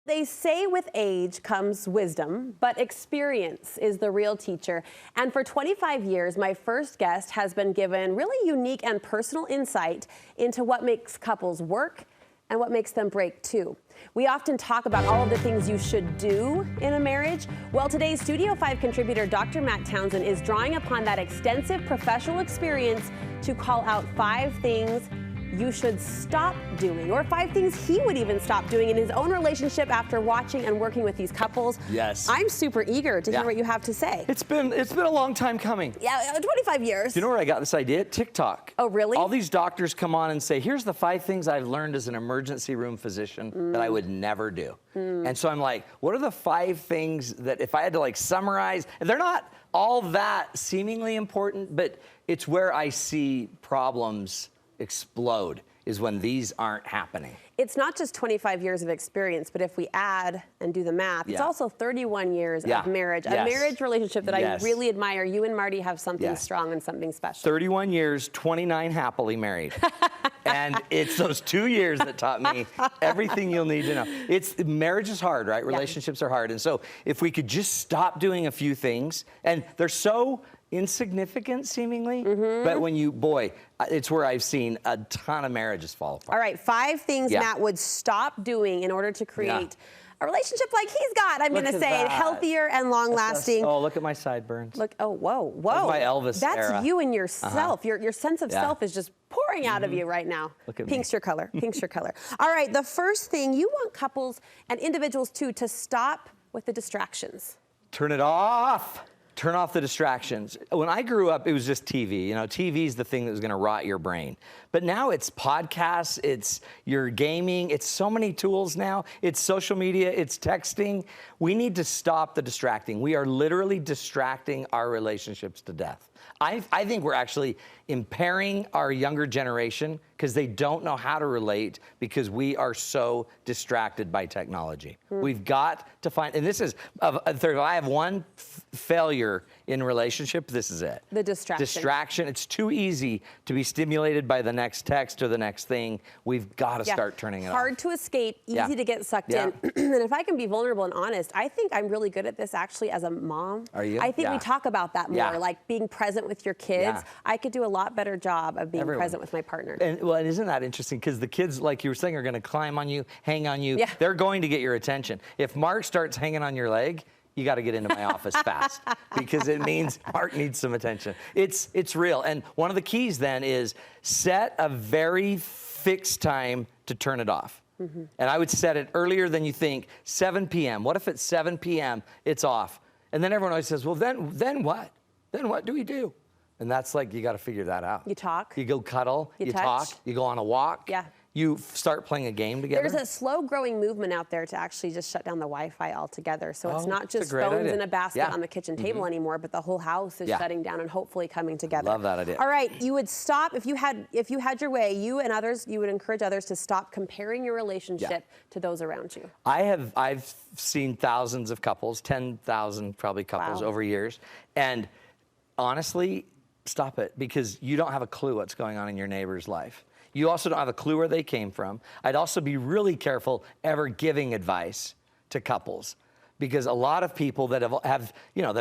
They say with age comes wisdom, but experience is the real teacher. And for 25 years, my first guest has been given really unique and personal insight into what makes couples work and what makes them break too. We often talk about all of the things you should do in a marriage. Well, today's Studio 5 contributor, Dr. Matt Townsend, is drawing upon that extensive professional experience to call out 5 things you should stop doing, or 5 things he would even stop doing in his own relationship after watching and working with these couples. Yes. I'm super eager to hear what you have to say. It's been a long time coming. Yeah, 25 years. You know where I got this idea? TikTok. Oh, really? All these doctors come on and say, here's the 5 things I've learned as an emergency room physician that I would never do. And so I'm like, what are the 5 things that if I had to like summarize, and they're not all that seemingly important, but it's where I see problems explode is when these aren't happening. It's not just 25 years of experience, but if we add and do the math, it's also 31 years of marriage, a marriage relationship that I really admire. You and Marty have something strong and something special. 31 years, 29 happily married. And it's those 2 years that taught me everything you'll need to know. Marriage is hard, right? Relationships are hard. And so if we could just stop doing a few things, and they're so insignificant seemingly, but when you, it's where I've seen a ton of marriages fall apart. All right, 5 things Matt would stop doing in order to create a relationship like he's got, I'm going to say, healthier and long-lasting. Oh, look at my sideburns. Look, oh, whoa. That's my Elvis That's era. you and yourself. Your sense of self is just pouring out of you right now. Look at Pink's me. your color. Pink's your color. All right, the first thing, you want couples and individuals, too, to stop with the distractions. Turn it off. Turn off the distractions. When I grew up, it was just TV. You know, TV is the thing that was going to rot your brain. But now it's podcasts, it's your gaming, it's so many tools now. It's social media, it's texting. We need to stop the distracting. We are literally distracting our relationships to death. I think we're actually impairing our younger generation because they don't know how to relate because we are so distracted by technology. We've got to find, and this is, if I have one failure in relationship, this is it. The distraction. Distraction. It's too easy to be stimulated by the next text or the next thing. We've got to start turning it off. Hard to escape, easy to get sucked in. And if I can be vulnerable and honest, I think I'm really good at this actually as a mom. Are you? I think we talk about that more, like being present with your kids. I could do a lot better job of being present with my partner. And well, isn't that interesting? Because the kids, like you were saying, are going to climb on you, hang on you. They're going to get your attention. If Mark starts hanging on your leg, you got to get into my office fast because it means Mark needs some attention. It's real. And one of the keys then is set a very fixed time to turn it off. And I would set it earlier than you think, 7 p.m. What if it's 7 p.m., it's off? And then everyone always says, well, then what? Then what do we do? And that's like, you got to figure that out. You talk. You go cuddle. You talk. You go on a walk. You start playing a game together. There's a slow-growing movement out there to actually just shut down the Wi-Fi altogether. So it's not just phones in a basket on the kitchen table anymore, but the whole house is shutting down and hopefully coming together. Love that idea. All right, you would stop, if you had your way, you and others, you would encourage others to stop comparing your relationship to those around you. I've seen thousands of couples, 10,000 probably couples over years. And honestly, stop it, because you don't have a clue what's going on in your neighbor's life. You also don't have a clue where they came from. I'd also be really careful ever giving advice to couples, because a lot of people that have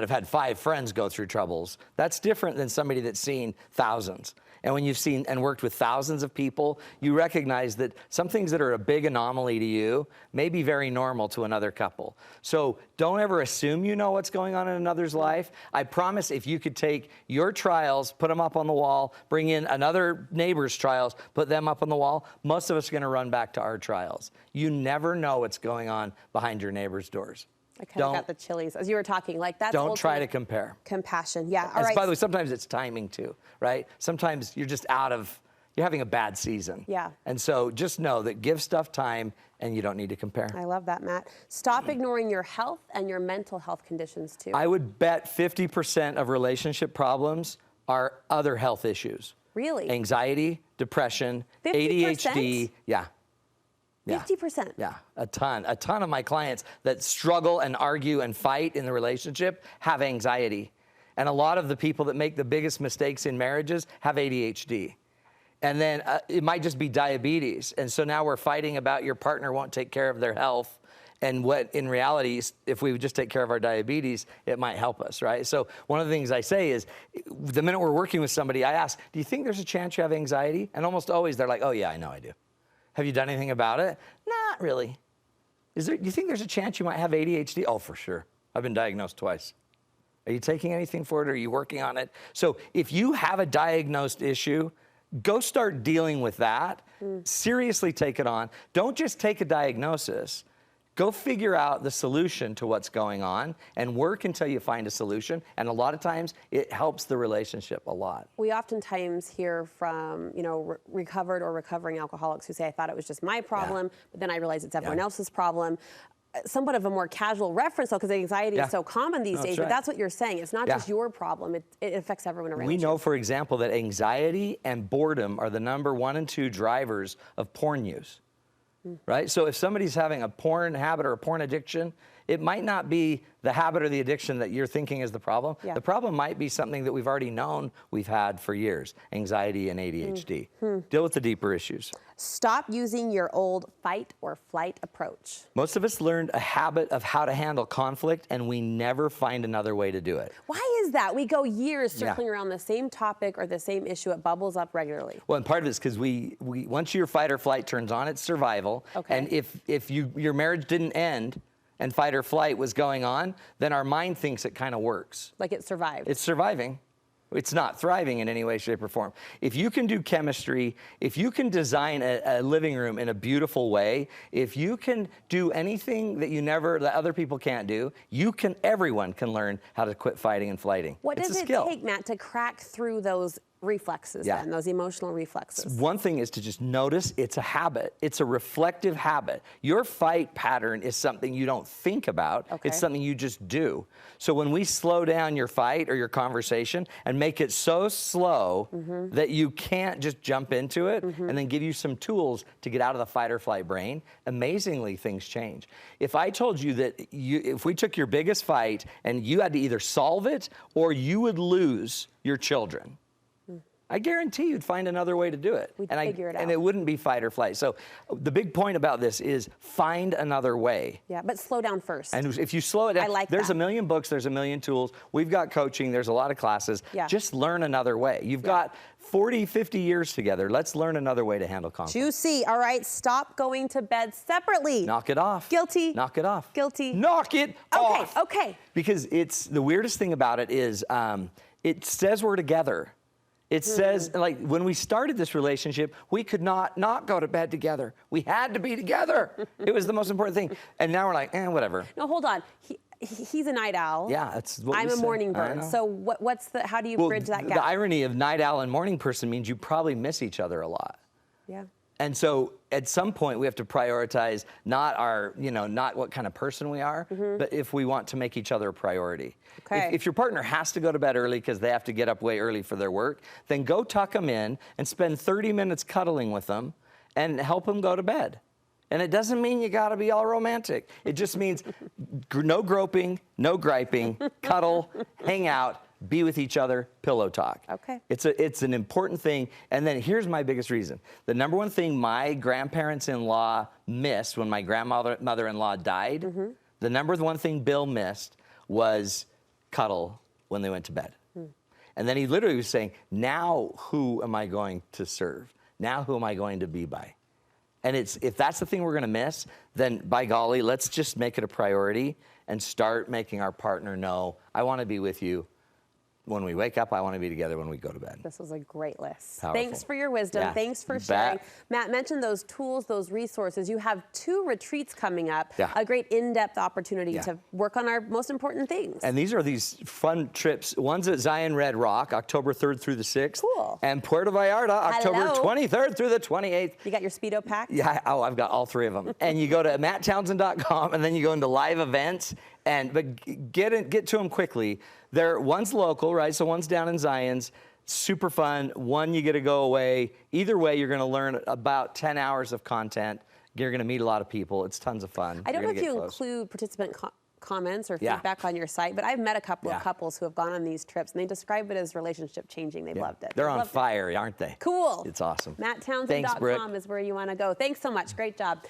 had 5 friends go through troubles, that's different than somebody that's seen thousands. And when you've seen and worked with thousands of people, you recognize that some things that are a big anomaly to you may be very normal to another couple. So don't ever assume you know what's going on in another's life. I promise if you could take your trials, put them up on the wall, bring in another neighbor's trials, put them up on the wall, most of us are going to run back to our trials. You never know what's going on behind your neighbor's doors. I kind of got the chillies as you were talking. Like that's don't try to compare. Compassion, yeah. All right. By the way, sometimes it's timing too, right? Sometimes you're just you're having a bad season. Yeah. And so just know that give stuff time and you don't need to compare. I love that, Matt. Stop ignoring your health and your mental health conditions too. I would bet 50% of relationship problems are other health issues. Really? Anxiety, depression, 50%? ADHD. Yeah. 50%? Yeah, a ton. A ton of my clients that struggle and argue and fight in the relationship have anxiety. And a lot of the people that make the biggest mistakes in marriages have ADHD. And then it might just be diabetes. And so now we're fighting about your partner won't take care of their health. And what in reality, if we would just take care of our diabetes, it might help us, right? So one of the things I say is, the minute we're working with somebody, I ask, do you think there's a chance you have anxiety? And almost always they're like, oh yeah, I know I do. Have you done anything about it? Not really. Do you think there's a chance you might have ADHD? Oh, for sure. I've been diagnosed twice. Are you taking anything for it? Are you working on it? So if you have a diagnosed issue, go start dealing with that. Seriously take it on. Don't just take a diagnosis. Go figure out the solution to what's going on and work until you find a solution. And a lot of times it helps the relationship a lot. We oftentimes hear from, recovered or recovering alcoholics who say, I thought it was just my problem, but then I realized it's everyone else's problem. Somewhat of a more casual reference, though, because anxiety is so common these days, but that's what you're saying. It's not just your problem. It affects everyone around you. We know, for example, that anxiety and boredom are the number 1 and 2 drivers of porn use. Right? So if somebody's having a porn habit or a porn addiction, it might not be the habit or the addiction that you're thinking is the problem. The problem might be something that we've already known we've had for years, anxiety and ADHD. Deal with the deeper issues. Stop using your old fight or flight approach. Most of us learned a habit of how to handle conflict, and we never find another way to do it. Why is that? We go years circling around the same topic or the same issue. It bubbles up regularly. Well, and part of it is because we once your fight or flight turns on, it's survival. And if your marriage didn't end and fight or flight was going on, then our mind thinks it kind of works. Like it survived. It's surviving. It's not thriving in any way, shape, or form. If you can do chemistry, if you can design a living room in a beautiful way, if you can do anything that other people can't do, everyone can learn how to quit fighting and flighting. What does it take, Matt, to crack through those reflexes then, those emotional reflexes? One thing is to just notice it's a habit. It's a reflective habit. Your fight pattern is something you don't think about. It's something you just do. So when we slow down your fight or your conversation and make it so slow that you can't just jump into it and then give you some tools to get out of the fight or flight brain, amazingly things change. If I told you that if we took your biggest fight and you had to either solve it or you would lose your children, I guarantee you'd find another way to do it. We'd figure it out. And it wouldn't be fight or flight. So the big point about this is find another way. Yeah, but slow down first. And if you slow it down, there's a million books, there's a million tools. We've got coaching, there's a lot of classes. Just learn another way. You've got 40, 50 years together. Let's learn another way to handle conflict. Juicy. All right, stop going to bed separately. Knock it off. Guilty. Knock it off. Guilty. Knock it off. Okay. Because the weirdest thing about it is it says we're together. It says, like, when we started this relationship, we could not go to bed together. We had to be together. It was the most important thing. And now we're like, whatever. No, hold on. He's a night owl. Yeah, that's what I'm a morning bird. So how do you bridge that gap? The irony of night owl and morning person means you probably miss each other a lot. Yeah. And so at some point we have to prioritize not what kind of person we are, but if we want to make each other a priority. If your partner has to go to bed early because they have to get up way early for their work, then go tuck them in and spend 30 minutes cuddling with them and help them go to bed. And it doesn't mean you got to be all romantic. It just means no groping, no griping, cuddle, hang out, be with each other, pillow talk. Okay. It's an important thing. And then here's my biggest reason. The number one thing my grandparents-in-law missed when my grandmother-in-law died, the number one thing Bill missed was cuddle when they went to bed. And then he literally was saying, now who am I going to serve? Now who am I going to be by? And if that's the thing we're going to miss, then by golly, let's just make it a priority and start making our partner know, I want to be with you. When we wake up, I want to be together when we go to bed. This was a great list. Powerful. Thanks for your wisdom. Thanks for sharing. Matt mentioned those tools, those resources. You have 2 retreats coming up, a great in-depth opportunity to work on our most important things. And these are these fun trips. One's at Zion Red Rock, October 3rd through the 6th. Cool. And Puerto Vallarta, October 23rd through the 28th. You got your Speedo packed? Yeah, I've got all 3 of them. And you go to matttownsend.com, and then you go into live events. But get to them quickly. One's local, right? So one's down in Zion's. Super fun. One, you get to go away. Either way, you're going to learn about 10 hours of content. You're going to meet a lot of people. It's tons of fun. I don't know if you include participant comments or feedback on your site, but I've met a couple of couples who have gone on these trips, and they describe it as relationship changing. They loved it. They're on fire, aren't they? Cool. It's awesome. MattTownsend.com is where you want to go. Thanks so much. Great job.